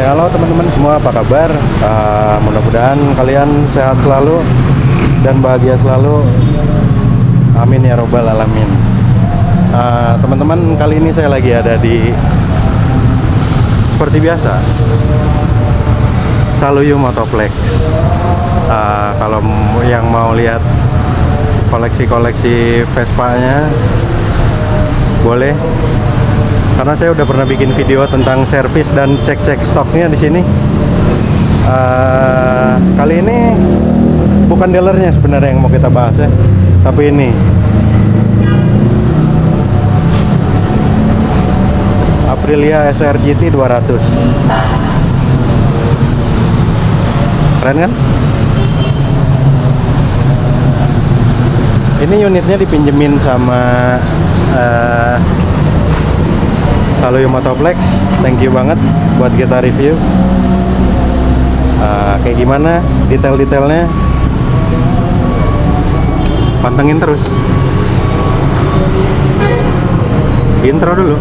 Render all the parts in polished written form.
Halo teman-teman semua, apa kabar? Mudah-mudahan kalian sehat selalu dan bahagia selalu. Amin ya robbal alamin. Teman-teman, kali ini saya lagi ada di, seperti biasa, Saluyu Motoplex. Kalau yang mau lihat koleksi-koleksi Vespa-nya, boleh. Karena saya udah pernah bikin video tentang servis dan cek-cek stoknya di sini. Kali ini bukan dealernya sebenarnya yang mau kita bahas ya, tapi ini Aprilia SRGT 200. Keren kan? Ini unitnya dipinjemin sama Saluyu Motoplex. Thank you banget buat kita review. Kayak gimana detail-detailnya, pantengin terus. Intro dulu.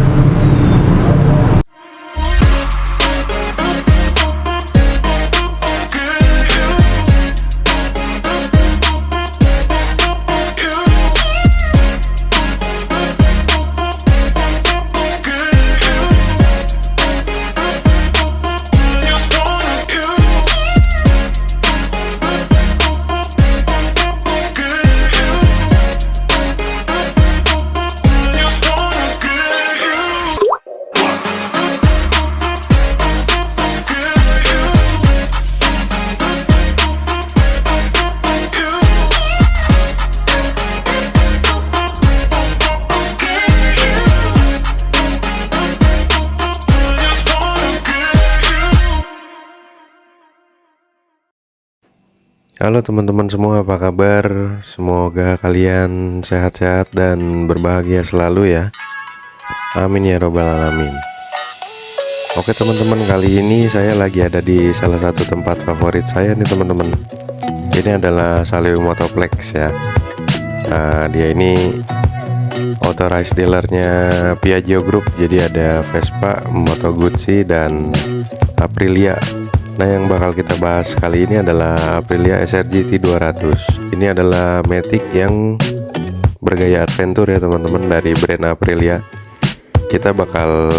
Halo teman-teman semua, apa kabar? Semoga kalian sehat-sehat dan berbahagia selalu ya. Amin ya robbal alamin. Oke teman-teman, kali ini saya lagi ada di salah satu tempat favorit saya nih teman-teman. Ini adalah Saluyu Motoplex ya. Dia ini authorized dealernya Piaggio Group. Jadi ada Vespa, Moto Guzzi, dan Aprilia. Nah, yang bakal kita bahas kali ini adalah Aprilia SRGT 200. Ini adalah Matic yang bergaya adventure ya teman-teman, dari brand Aprilia. Kita bakal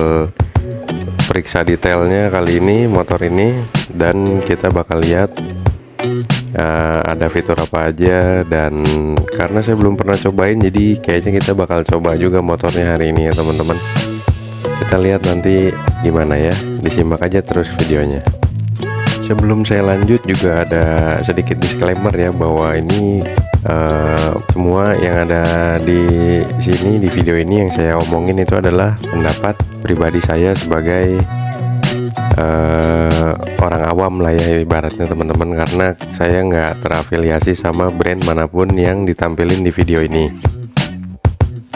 periksa detailnya kali ini motor ini, dan kita bakal lihat ada fitur apa aja. Dan karena saya belum pernah cobain, jadi kayaknya kita bakal coba juga motornya hari ini ya teman-teman. Kita lihat nanti gimana ya, disimak aja terus videonya. Sebelum saya lanjut juga ada sedikit disclaimer ya, bahwa ini semua yang ada di sini di video ini yang saya omongin itu adalah pendapat pribadi saya sebagai orang awam lah ya ibaratnya teman-teman, karena saya nggak terafiliasi sama brand manapun yang ditampilin di video ini.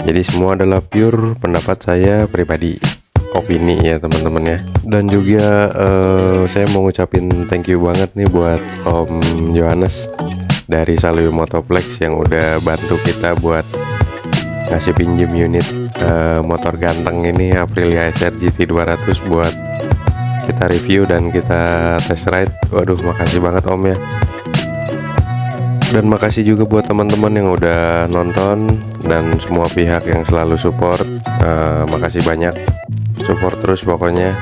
Jadi semua adalah pure pendapat saya pribadi, opini ya teman-teman ya. Dan juga saya mau ngucapin thank you banget nih buat Om Johannes dari Saluyu Motoplex yang udah bantu kita buat ngasih pinjem unit motor ganteng ini Aprilia SRGT 200 buat kita review dan kita test ride. Waduh, makasih banget Om ya. Dan makasih juga buat teman-teman yang udah nonton dan semua pihak yang selalu support. Makasih banyak, support terus pokoknya.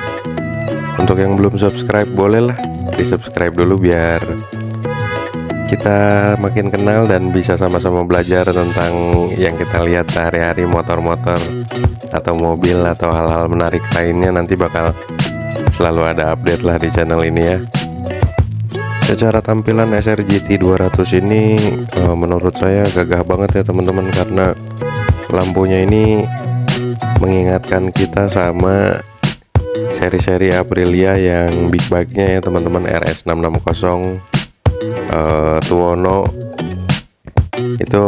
Untuk yang belum subscribe, bolehlah di subscribe dulu biar kita makin kenal dan bisa sama-sama belajar tentang yang kita lihat sehari-hari, motor-motor atau mobil atau hal-hal menarik lainnya. Nanti bakal selalu ada update lah di channel ini ya. Secara tampilan SRGT 200 ini menurut saya gagah banget ya teman-teman, karena lampunya ini mengingatkan kita sama seri-seri Aprilia yang big bike-nya ya teman-teman, RS660, Tuono, itu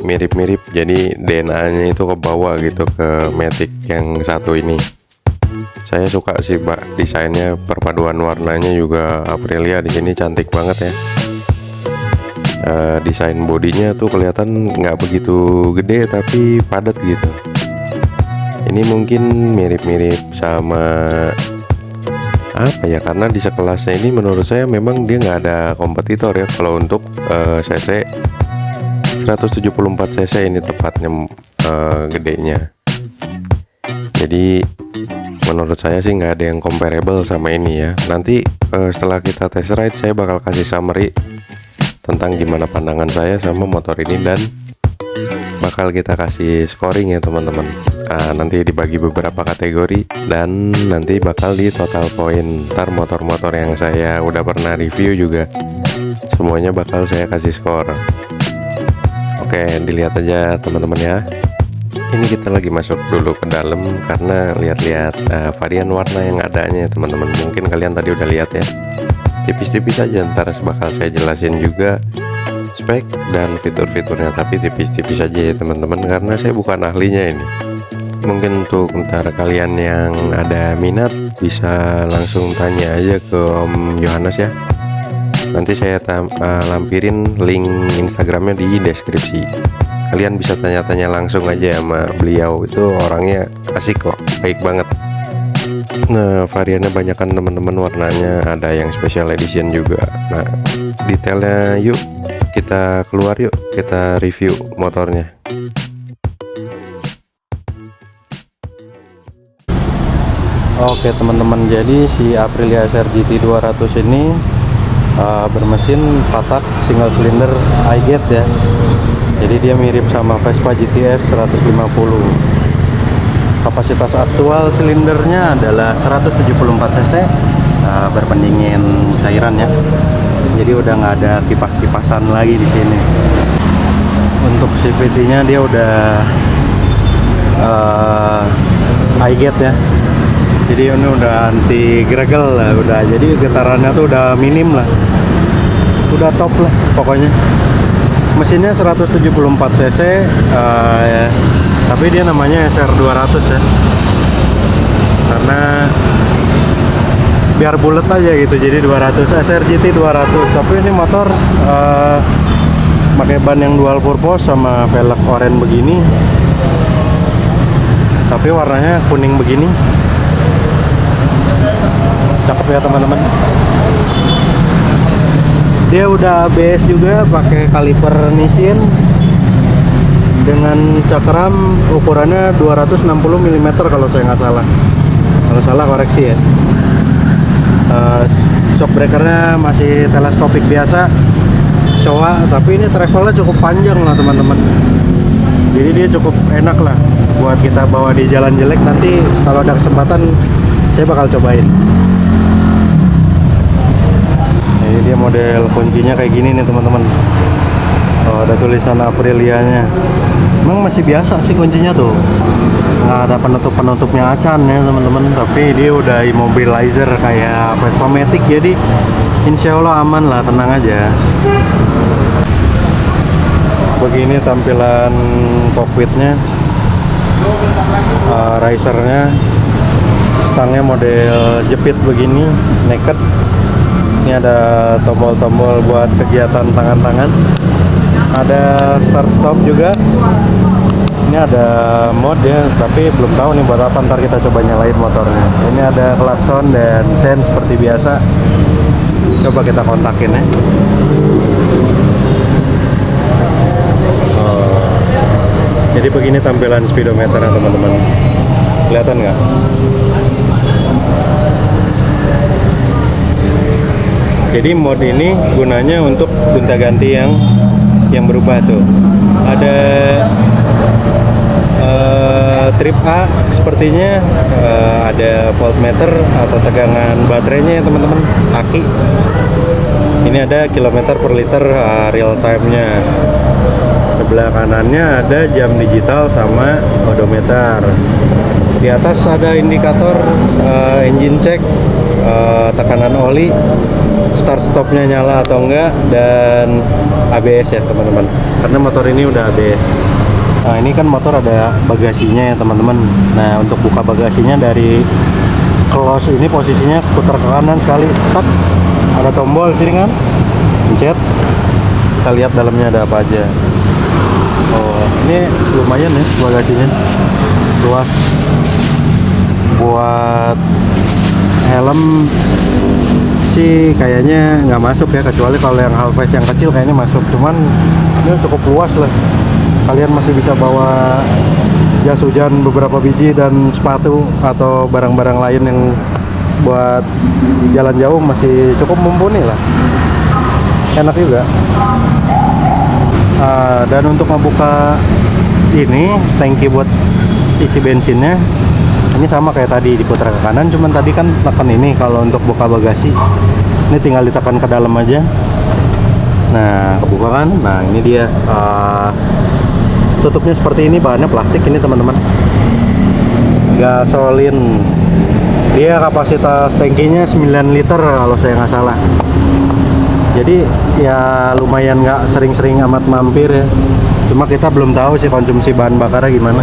mirip-mirip. Jadi DNA-nya itu kebawa gitu ke Matic yang satu ini. Saya suka sih desainnya, perpaduan warnanya juga Aprilia di sini cantik banget ya. Desain bodinya tuh kelihatan nggak begitu gede tapi padat gitu. Ini mungkin mirip-mirip sama apa ya, karena di sekelasnya ini menurut saya memang dia nggak ada kompetitor ya kalau untuk cc 174 cc ini tepatnya gedenya. Jadi menurut saya sih nggak ada yang comparable sama ini ya. Nanti setelah kita test ride saya bakal kasih summary tentang gimana pandangan saya sama motor ini, dan bakal kita kasih scoring ya teman-teman. Nanti dibagi beberapa kategori dan nanti bakal di total poin. Ntar motor-motor yang saya udah pernah review juga semuanya bakal saya kasih skor. Oke, dilihat aja teman-teman ya. Ini kita lagi masuk dulu ke dalam karena lihat-lihat varian warna yang adanya teman-teman. Mungkin kalian tadi udah lihat ya, tipis-tipis aja. Ntar bakal saya jelasin juga spek dan fitur-fiturnya, tapi tipis-tipis aja ya teman-teman, karena saya bukan ahlinya ini. Mungkin untuk ntar kalian yang ada minat bisa langsung tanya aja ke Om Yohanes ya. Nanti saya lampirin link Instagramnya di deskripsi. Kalian bisa tanya-tanya langsung aja sama beliau, itu orangnya asik kok, baik banget. Nah, variannya banyak kan teman-teman, warnanya ada yang special edition juga. Nah, detailnya yuk kita keluar, yuk kita review motornya. Oke teman-teman, jadi si Aprilia SR GT 200 ini bermesin 4 tak single cylinder I-Jet ya. Jadi dia mirip sama Vespa GTS 150. Kapasitas aktual silindernya adalah 174 cc, berpendingin cairan ya. Jadi udah nggak ada kipas-kipasan lagi di sini. Untuk CVT-nya dia udah I-Jet ya. Jadi ini udah anti gregel lah, udah. Jadi getarannya tuh udah minim lah, udah top lah pokoknya. Mesinnya 174 cc ya, tapi dia namanya SR 200 ya, karena biar bulat aja gitu. Jadi 200 SR GT 200, tapi ini motor pakai ban yang dual purpose sama velg oranye begini, tapi warnanya kuning begini. Cakep ya teman-teman. Dia udah ABS juga, pakai kaliper Nissin dengan cakram ukurannya 260 mm kalau saya nggak salah. Kalau salah koreksi ya. Shock breakernya masih teleskopik biasa, Showa, tapi ini travelnya cukup panjang lah teman-teman. Jadi dia cukup enak lah buat kita bawa di jalan jelek. Nanti kalau ada kesempatan saya bakal cobain. Ini dia model kuncinya kayak gini nih teman-teman. Oh, ada tulisan Aprilianya. Memang masih biasa sih kuncinya tuh, nggak ada penutup-penutupnya acan ya teman-teman. Tapi dia udah immobilizer kayak Vespa Matic, jadi insya Allah aman lah, tenang aja. Begini tampilan cockpitnya, risernya, stangnya model jepit begini, naked. Ini ada tombol-tombol buat kegiatan tangan-tangan, ada start stop juga. Ini ada mode ya, tapi belum tahu nih buat apa, ntar kita coba nyalain motornya. Ini ada klakson dan sen seperti biasa. Coba kita kontakin ya. Jadi begini tampilan speedometer teman-teman, kelihatan nggak? Jadi mode ini gunanya untuk gonta-ganti yang berubah tuh. Ada trip A sepertinya, ada voltmeter atau tegangan baterainya ya teman-teman, aki. Ini ada kilometer per liter real time-nya. Sebelah kanannya ada jam digital sama odometer. Di atas ada indikator engine check, tekanan oli, start stopnya nyala atau enggak, dan ABS ya teman-teman, karena motor ini udah ABS. Nah ini kan motor ada bagasinya ya teman-teman. Nah untuk buka bagasinya dari close ini posisinya putar ke kanan sekali, tak ada tombol sini kan, pencet, kita lihat dalamnya ada apa aja. Oh ini lumayan ya bagasinya, luas buat helm sih kayaknya nggak masuk ya, kecuali kalau yang half face yang kecil kayaknya masuk. Cuman ini cukup luas lah, kalian masih bisa bawa jas hujan beberapa biji dan sepatu atau barang-barang lain yang buat jalan jauh masih cukup mumpuni lah, enak juga. Dan untuk membuka ini tangki buat isi bensinnya, ini sama kayak tadi, diputar ke kanan, cuman tadi kan tekan ini kalau untuk buka bagasi, ini tinggal ditekan ke dalam aja. Nah, kebuka kan. Nah, ini dia tutupnya seperti ini, bahannya plastik ini teman-teman, gasolin. Dia kapasitas tangkinya 9 liter kalau saya nggak salah. Jadi ya lumayan, nggak sering-sering amat mampir ya. Cuma kita belum tahu sih konsumsi bahan bakarnya gimana.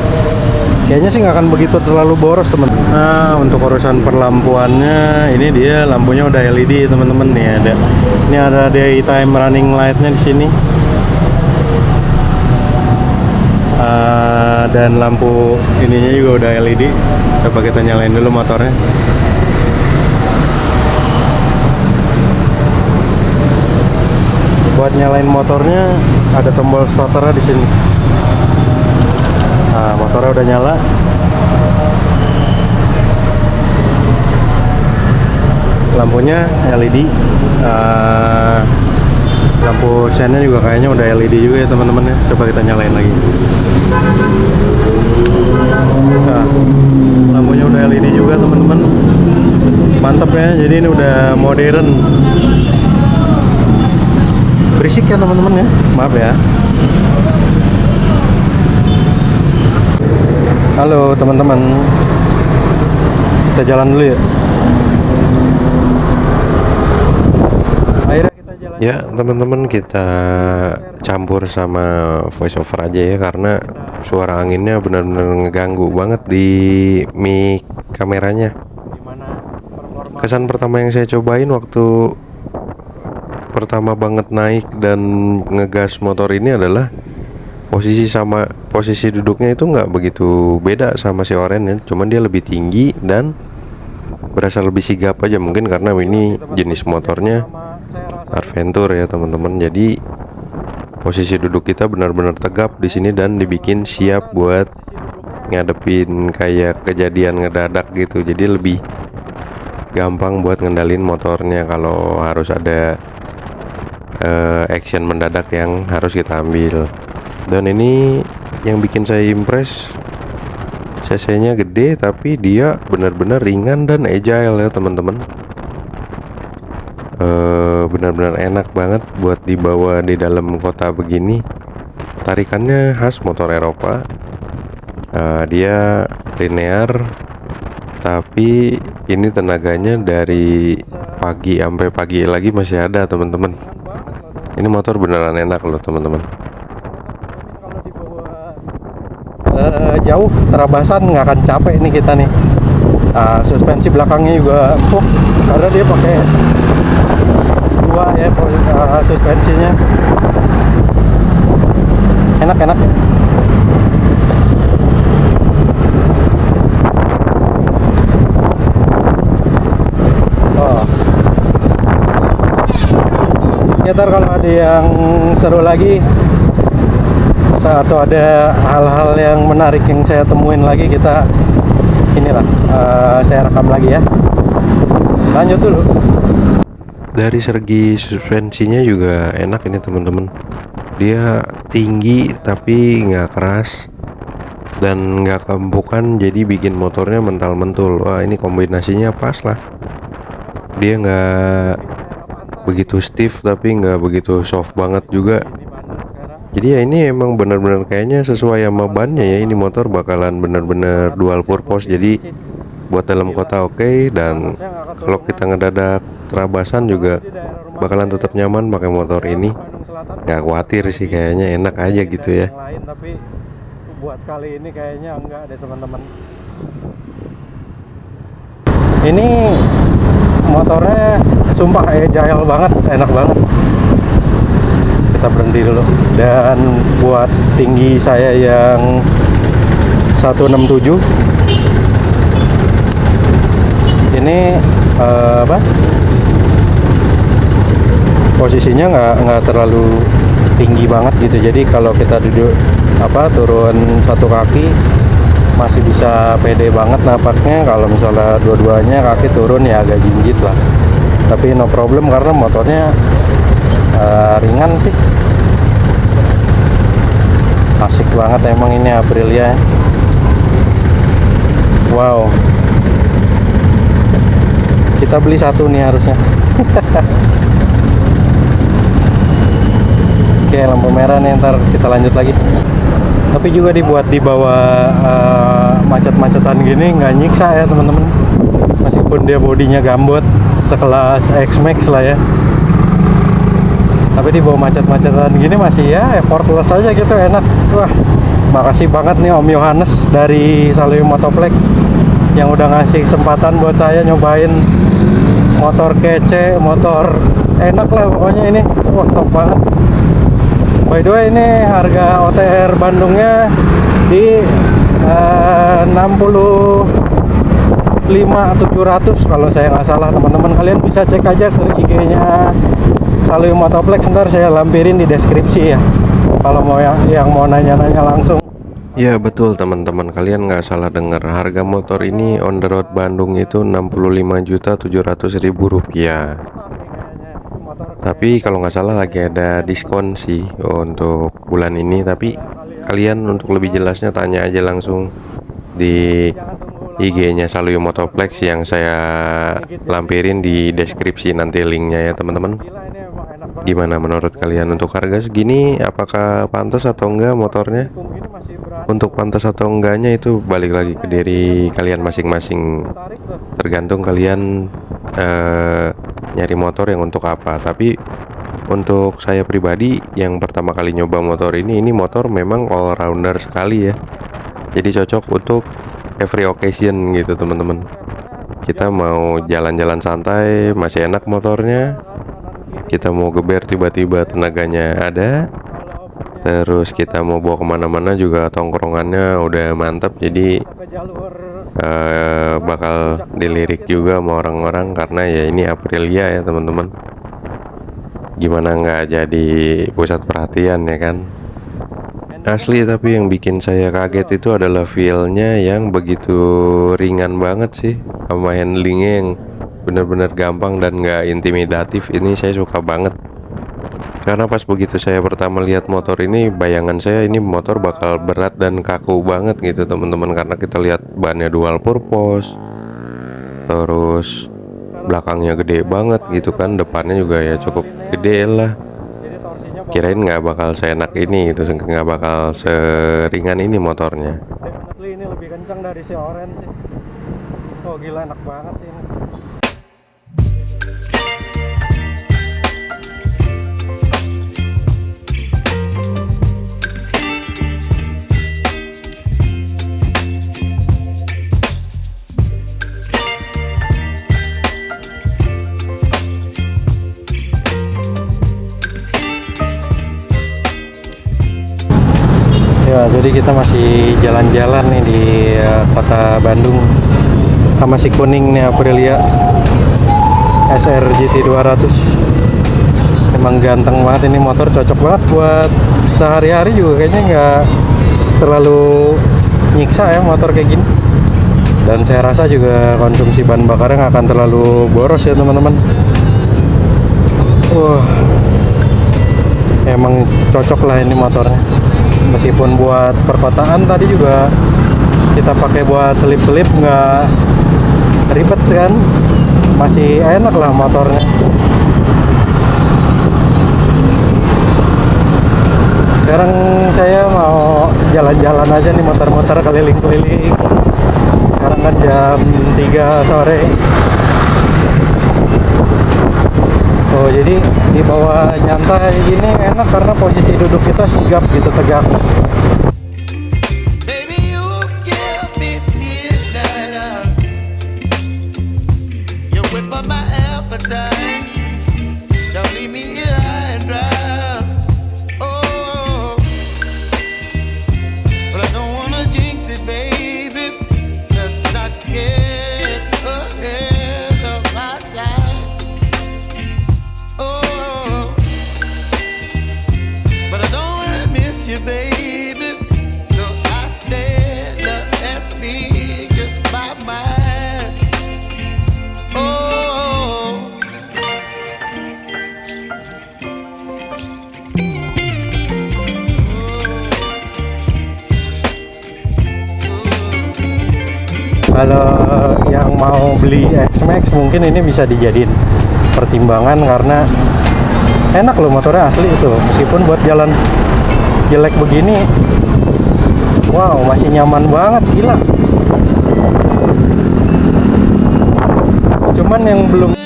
Kayaknya sih nggak akan begitu terlalu boros teman. Nah, untuk urusan perlampuannya, ini dia lampunya udah LED teman-teman nih, ada. Ini ada daytime running lightnya di sini. Dan lampu ininya juga udah LED. Coba kita nyalain dulu motornya. Buat nyalain motornya ada tombol starternya di sini. Nah, motornya udah nyala. Lampunya LED. Lampu sennya juga kayaknya udah LED juga ya teman-teman ya. Coba kita nyalain lagi. Nah, lampunya udah LED juga teman-teman. Mantap ya. Jadi ini udah modern. Berisik ya teman-teman ya, maaf ya. Halo teman-teman, kita jalan dulu ya. Akhirnya kita jalan. Ya teman-teman, kita campur sama voice over aja ya, karena suara anginnya benar-benar ngeganggu banget di mic kameranya. Kesan pertama yang saya cobain waktu pertama banget naik dan ngegas motor ini adalah posisi duduknya itu nggak begitu beda sama si Oren ya, cuman dia lebih tinggi dan berasa lebih sigap aja, mungkin karena ini jenis motornya Adventure ya teman-teman. Jadi posisi duduk kita benar-benar tegap di sini dan dibikin siap buat ngadepin kayak kejadian ngedadak gitu. Jadi lebih gampang buat ngendalin motornya kalau harus ada action mendadak yang harus kita ambil. Dan ini yang bikin saya impress, cc nya gede tapi dia benar-benar ringan dan agile ya teman-teman. Benar-benar enak banget buat dibawa di dalam kota begini. Tarikannya khas motor Eropa. Dia linear, tapi ini tenaganya dari pagi sampai pagi lagi masih ada teman-teman. Ini motor beneran enak loh teman-teman. Kalau dibawa jauh terabasan nggak akan capek nih kita nih. Suspensi belakangnya juga empuk karena dia pakai dua ya suspensinya. Enak-enak. Ntar kalau ada yang seru lagi atau ada hal-hal yang menarik yang saya temuin lagi, kita inilah saya rekam lagi ya. Lanjut dulu. Dari segi suspensinya juga enak ini teman-teman. Dia tinggi tapi nggak keras dan nggak kempukan, jadi bikin motornya mental-mentul. Wah, ini kombinasinya pas lah. Dia nggak begitu stiff tapi nggak begitu soft banget juga. Jadi ya ini emang bener-bener kayaknya sesuai sama bannya ya. Ini motor bakalan bener-bener dual purpose, jadi buat dalam kota oke, dan kalau kita ngedadak terabasan juga bakalan tetap nyaman pakai motor ini. Nggak khawatir sih, kayaknya enak aja gitu ya. Tapi buat kali ini kayaknya enggak deh teman-teman. Ini motornya sumpah agile banget, enak banget. Kita berhenti dulu. Dan buat tinggi saya yang 167, ini apa, posisinya nggak terlalu tinggi banget gitu. Jadi kalau kita duduk turun satu kaki masih bisa pede banget napaknya. Kalau misalnya dua-duanya kaki turun ya agak jinjit lah, tapi no problem karena motornya ringan sih. Asik banget emang ini Aprilia. Wow, kita beli satu nih harusnya. Oke, lampu merah nih, ntar kita lanjut lagi. Tapi juga dibuat di bawah macet-macetan gini nggak nyiksa ya teman-teman. Meskipun dia bodinya gambot sekelas X-Max lah ya, tapi di bawah macet-macetan gini masih ya effortless aja gitu, enak. Wah, makasih banget nih Om Yohanes dari Salui Motoplex yang udah ngasih kesempatan buat saya nyobain motor kece, motor enak lah pokoknya ini. Wah, top banget. By the way, ini harga OTR Bandungnya di 65.700 kalau saya nggak salah teman-teman. Kalian bisa cek aja ke IG-nya Salui Motoplex, ntar saya lampirin di deskripsi ya kalau mau yang mau nanya-nanya langsung. Ya betul teman-teman, kalian nggak salah dengar, harga motor ini on the road Bandung itu Rp65.700.000. Tapi kalau nggak salah lagi ada diskon sih untuk bulan ini. Tapi kalian untuk lebih jelasnya tanya aja langsung di IG-nya Salui Motoplex yang saya lampirin di deskripsi nanti linknya ya teman-teman. Gimana menurut kalian untuk harga segini, apakah pantas atau enggak motornya? Untuk pantas atau enggaknya itu balik lagi ke diri kalian masing-masing, tergantung kalian nyari motor yang untuk apa. Tapi untuk saya pribadi yang pertama kali nyoba motor ini motor memang all rounder sekali ya. Jadi cocok untuk every occasion gitu teman-teman. Kita mau jalan-jalan santai masih enak motornya, kita mau geber tiba-tiba tenaganya ada, terus kita mau bawa kemana-mana juga tongkrongannya udah mantap. Jadi bakal dilirik juga sama orang-orang karena ya ini Aprilia ya teman-teman. Gimana nggak jadi pusat perhatian ya kan. Asli, tapi yang bikin saya kaget itu adalah feel-nya yang begitu ringan banget sih, sama handlingnya yang bener-bener gampang dan nggak intimidatif. Ini saya suka banget. Karena pas begitu saya pertama lihat motor ini, bayangan saya ini motor bakal berat dan kaku banget gitu teman-teman. Karena kita lihat bannya dual purpose, terus belakangnya gede banget gitu kan, depannya juga ya cukup gede lah. Kirain nggak bakal seenak ini gitu, nggak bakal seringan ini motornya. Definitely ini lebih kencang dari si Orange sih. Oh gila, enak banget sih ini. Ya, jadi kita masih jalan-jalan nih di kota Bandung sama si kuning nih Aprilia SR GT 200. Emang ganteng banget ini motor, cocok banget buat sehari-hari juga, kayaknya nggak terlalu nyiksa ya motor kayak gini. Dan saya rasa juga konsumsi bahan bakarnya nggak akan terlalu boros ya teman-teman. Wah, emang cocok lah ini motornya. Meskipun buat perkotaan tadi juga kita pakai buat selip-selip nggak ribet kan, masih enak lah motornya. Sekarang saya mau jalan-jalan aja nih, muter-muter keliling-keliling. Sekarang kan jam 3 sore. Oh, jadi di bawah nyantai gini enak karena posisi duduk kita sigap gitu, tegak. Kalau yang mau beli X-Max mungkin ini bisa dijadiin pertimbangan karena enak loh motornya asli itu. Meskipun buat jalan jelek begini, wow, masih nyaman banget, gila. Cuman yang belum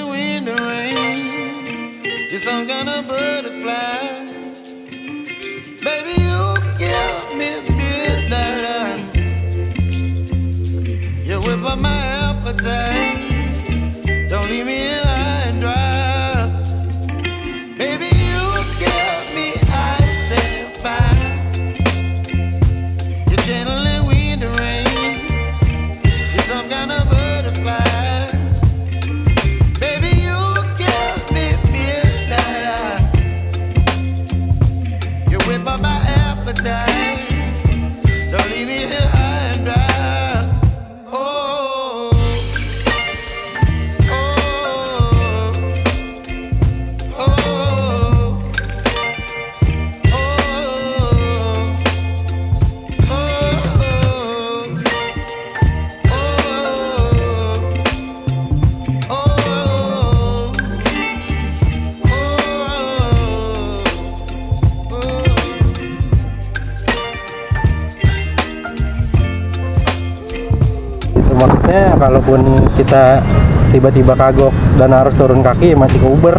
maksudnya kalaupun kita tiba-tiba kagok dan harus turun kaki masih ke Uber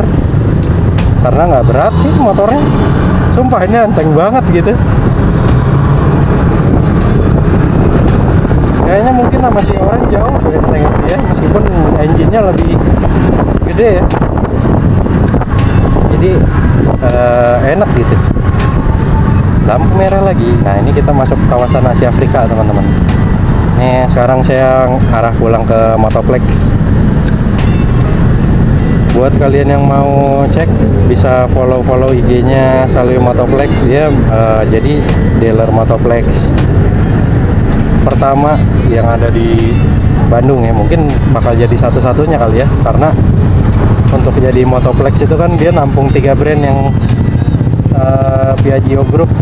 karena nggak berat sih motornya, sumpah ini enteng banget gitu. Kayaknya mungkin sama si orang jauh ya enteng dia, meskipun engine-nya lebih gede ya, jadi enak gitu. Lampu merah lagi. Nah ini kita masuk ke kawasan Asia Afrika teman-teman. Nih sekarang saya arah pulang ke Motoplex. Buat kalian yang mau cek bisa follow IG-nya Salwi Motoplex. Dia jadi dealer Motoplex pertama yang ada di Bandung ya. Mungkin bakal jadi satu-satunya kali ya, karena untuk jadi Motoplex itu kan dia nampung 3 brand yang Piaggio Group,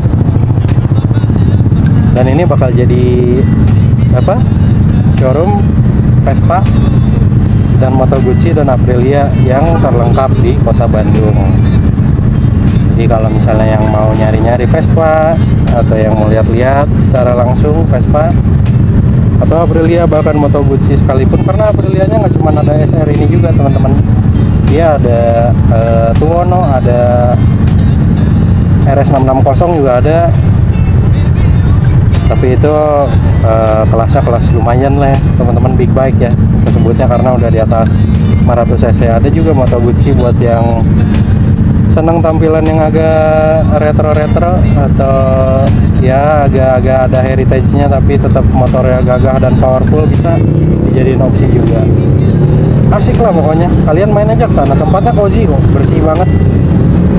dan ini bakal jadi showroom Vespa dan Moto Guzzi dan Aprilia yang terlengkap di kota Bandung. Jadi kalau misalnya yang mau nyari-nyari Vespa atau yang mau lihat-lihat secara langsung Vespa atau Aprilia, bahkan Moto Guzzi sekalipun, karena Aprilianya nggak cuma ada SR ini juga teman-teman, dia ada Tuono, ada RS660 juga ada. Tapi itu kelasnya kelas lumayan lah ya teman-teman, big bike ya tersebutnya, karena udah di atas 500 cc. Ada juga Moto Guzzi buat yang senang tampilan yang agak retro-retro atau ya agak-agak ada heritage-nya tapi tetap motornya gagah dan powerful, bisa dijadiin opsi juga. Asik lah pokoknya, kalian main aja ke sana, tempatnya cozy kok, bersih banget.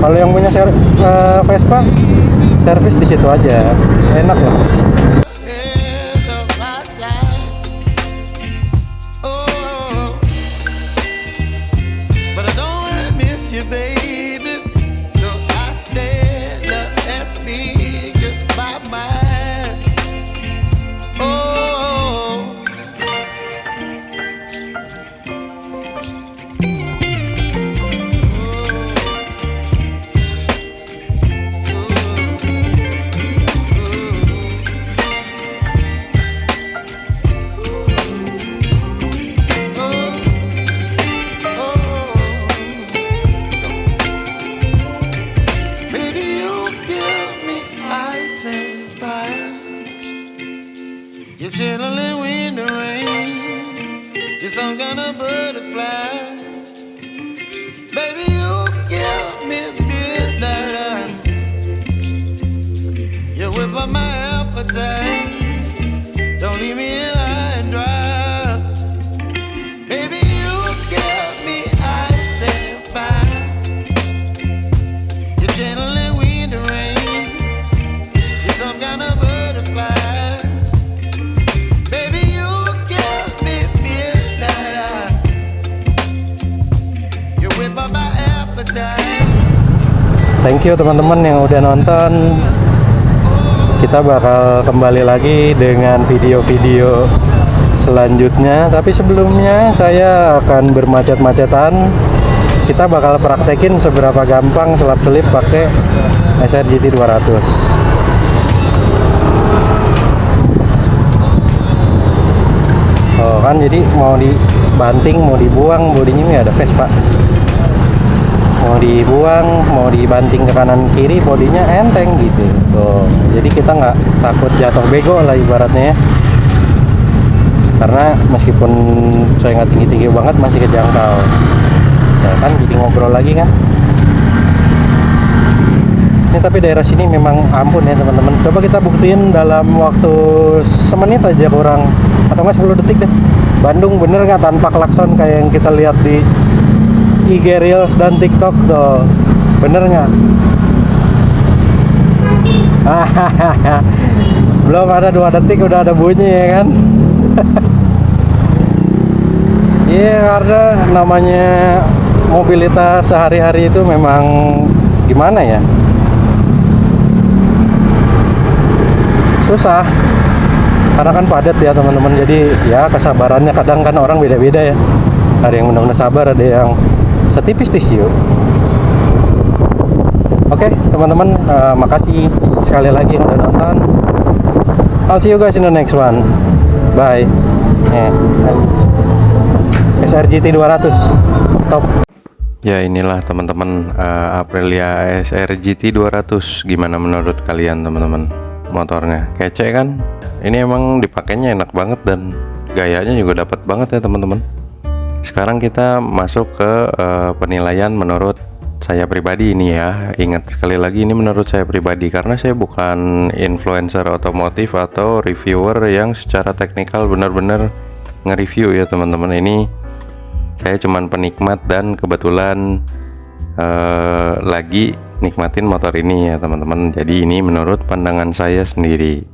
Kalau yang punya Vespa, servis di situ aja, enak lah. You're chilling in the rain. You're some kind of butterfly. Baby, you give me midnight. You whip up my appetite. Don't leave me high and dry. Baby, you give me ice and fire. You're channeling wind and rain. You're some kind of butterfly. Thank you teman-teman yang udah nonton. Kita bakal kembali lagi dengan video-video selanjutnya. Tapi sebelumnya saya akan bermacet-macetan. Kita bakal praktekin seberapa gampang selap-selip pakai SR GT 200. Oh kan, jadi mau dibanting, mau dibuang, bodinya ini ada Vespa. Mau dibuang, mau dibanting ke kanan kiri, bodinya enteng gitu. Tuh, jadi kita nggak takut jatuh bego lah ibaratnya ya. Karena meskipun saya nggak tinggi-tinggi banget, masih kejangkau. Ya kan, jadi ngobrol lagi kan. Ini tapi daerah sini memang ampun ya teman-teman. Coba kita buktiin dalam waktu semenit aja kurang, atau nggak 10 detik deh. Bandung bener nggak tanpa klakson kayak yang kita lihat di IG Reels dan TikTok tuh? Bener nggak? Belum ada 2 detik udah ada bunyi ya kan? Iya, karena namanya mobilitas sehari-hari itu memang gimana ya? Susah. Karena kan padat ya teman-teman, jadi ya kesabarannya kadang kan orang beda-beda ya. Ada yang benar-benar sabar, ada yang setipis tisu. Oke teman-teman, makasih sekali lagi yang udah nonton. I'll see you guys in the next one. Bye. SR GT 200 top. Ya inilah teman-teman, Aprilia SR GT 200. Gimana menurut kalian teman-teman? Motornya kece kan? Ini emang dipakainya enak banget dan gayanya juga dapat banget ya teman-teman. Sekarang kita masuk ke penilaian menurut saya pribadi ini ya. Ingat sekali lagi, ini menurut saya pribadi karena saya bukan influencer otomotif atau reviewer yang secara teknikal benar-benar nge-review ya teman-teman. Ini saya cuman penikmat dan kebetulan lagi nikmatin motor ini ya teman-teman. Jadi ini menurut pandangan saya sendiri.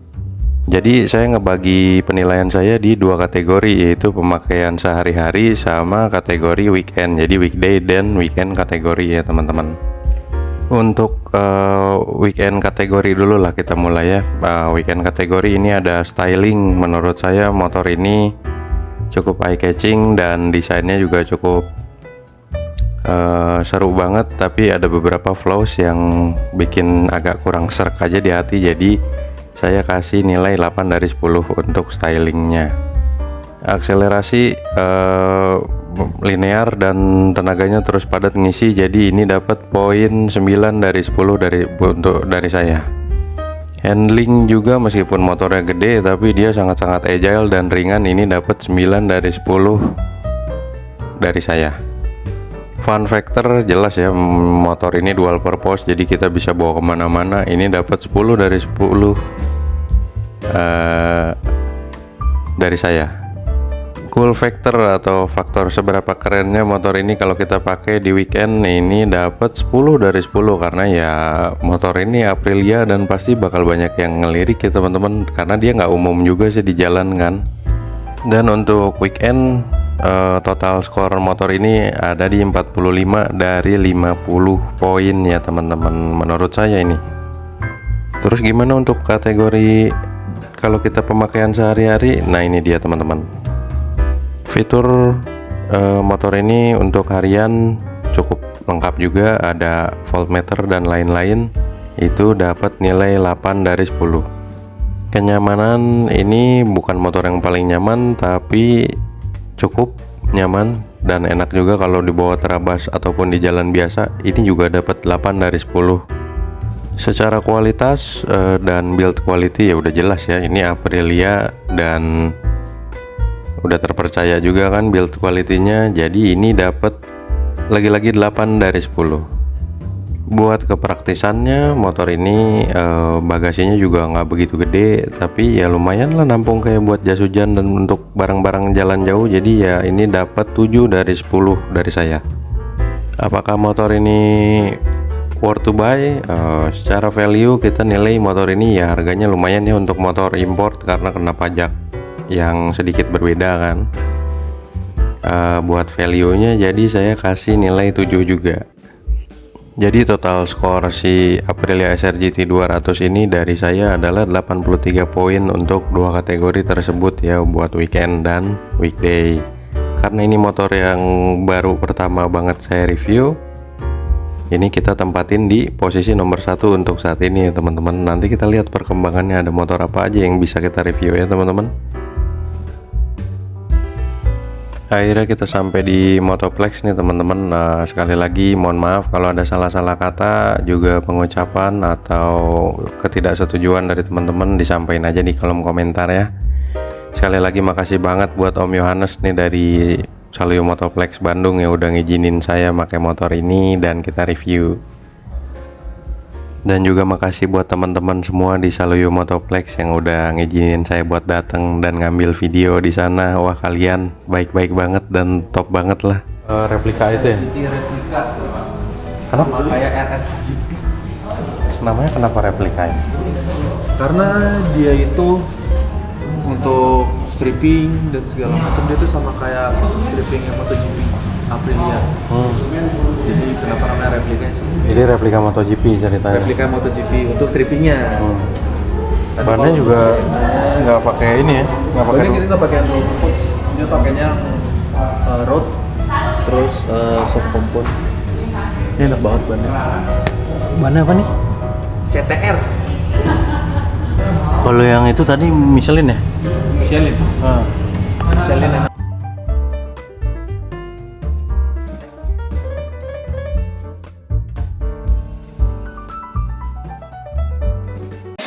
Jadi saya ngebagi penilaian saya di 2 kategori, yaitu pemakaian sehari-hari sama kategori weekend. Jadi weekday dan weekend kategori ya teman-teman. Untuk weekend kategori dulu lah kita mulai ya. Weekend kategori ini ada styling. Menurut saya motor ini cukup eye catching dan desainnya juga cukup seru banget, tapi ada beberapa flaws yang bikin agak kurang serk aja di hati. Jadi saya kasih nilai 8 dari 10 untuk stylingnya. Akselerasi linear dan tenaganya terus padat ngisi, jadi ini dapat poin 9 dari 10 dari saya. Handling juga meskipun motornya gede tapi dia sangat-sangat agile dan ringan, ini dapat 9 dari 10 dari saya. Fun factor jelas ya, motor ini dual purpose, jadi kita bisa bawa kemana-mana. Ini dapat 10 dari 10 dari saya. Cool factor atau faktor seberapa kerennya motor ini kalau kita pakai di weekend, ini dapat 10 dari 10 karena ya motor ini Aprilia dan pasti bakal banyak yang ngelirik ya teman-teman, karena dia nggak umum juga sih di jalan kan. Dan untuk weekend total skor motor ini ada di 45 dari 50 poin ya teman-teman menurut saya ini. Terus gimana untuk kategori kalau kita pemakaian sehari-hari? Nah ini dia teman-teman. Fitur motor ini untuk harian cukup lengkap juga, ada voltmeter dan lain-lain. Itu dapat nilai 8 dari 10. Kenyamanan ini bukan motor yang paling nyaman, tapi cukup nyaman dan enak juga kalau dibawa terabas ataupun di jalan biasa. Ini juga dapat 8 dari 10. Secara kualitas dan build quality ya udah jelas ya, ini Aprilia dan udah terpercaya juga kan build quality-nya. Jadi ini dapat lagi-lagi 8 dari 10. Buat kepraktisannya, motor ini bagasinya juga nggak begitu gede, tapi ya lumayan lah nampung kayak buat jas hujan dan untuk barang-barang jalan jauh. Jadi ya ini dapat 7 dari 10 dari saya. Apakah motor ini worth to buy? Secara value kita nilai motor ini ya harganya lumayan ya untuk motor import karena kena pajak yang sedikit berbeda kan. Buat value-nya jadi saya kasih nilai 7 juga. Jadi total skor si Aprilia SR GT 200 ini dari saya adalah 83 poin untuk dua kategori tersebut ya, buat weekend dan weekday. Karena ini motor yang baru pertama banget saya review, ini kita tempatin di posisi nomor 1 untuk saat ini ya teman-teman. Nanti kita lihat perkembangannya, ada motor apa aja yang bisa kita review ya teman-teman. Akhirnya kita sampai di Motoplex nih teman-teman. Nah, sekali lagi mohon maaf kalau ada salah-salah kata, juga pengucapan atau ketidaksetujuan dari teman-teman disampaikan aja di kolom komentar ya. Sekali lagi makasih banget buat Om Yohanes nih dari Saluyo Motoplex Bandung yang udah ngizinin saya pakai motor ini dan kita review. Dan juga makasih buat teman-teman semua di Saluyo Motoplex yang udah ngizinin saya buat datang dan ngambil video di sana. Wah, kalian baik-baik banget dan top banget lah. Replika itu ya? Replika. Kenapa? Sama kayak RSGP. Namanya kenapa replika ini? Karena dia itu untuk stripping dan segala macam, dia tuh sama kayak stripping yang MotoGP Aprilia. Jadi kenapa namanya replika sih? Jadi replika MotoGP ceritanya. Replika MotoGP untuk strippingnya. Tapi Bannya kalau juga untuk- nggak pakai ini ya, nggak pakai Bannya kita nggak pakai road, dia pakainya yang road, terus soft compound. Ini enak banget bannya. bannya apa nih? CTR, Kalau yang itu tadi Michelin ya? Michelin, Michelin enak.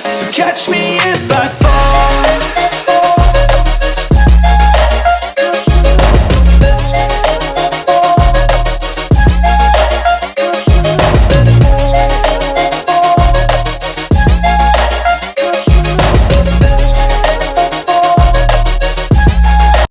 So catch me if I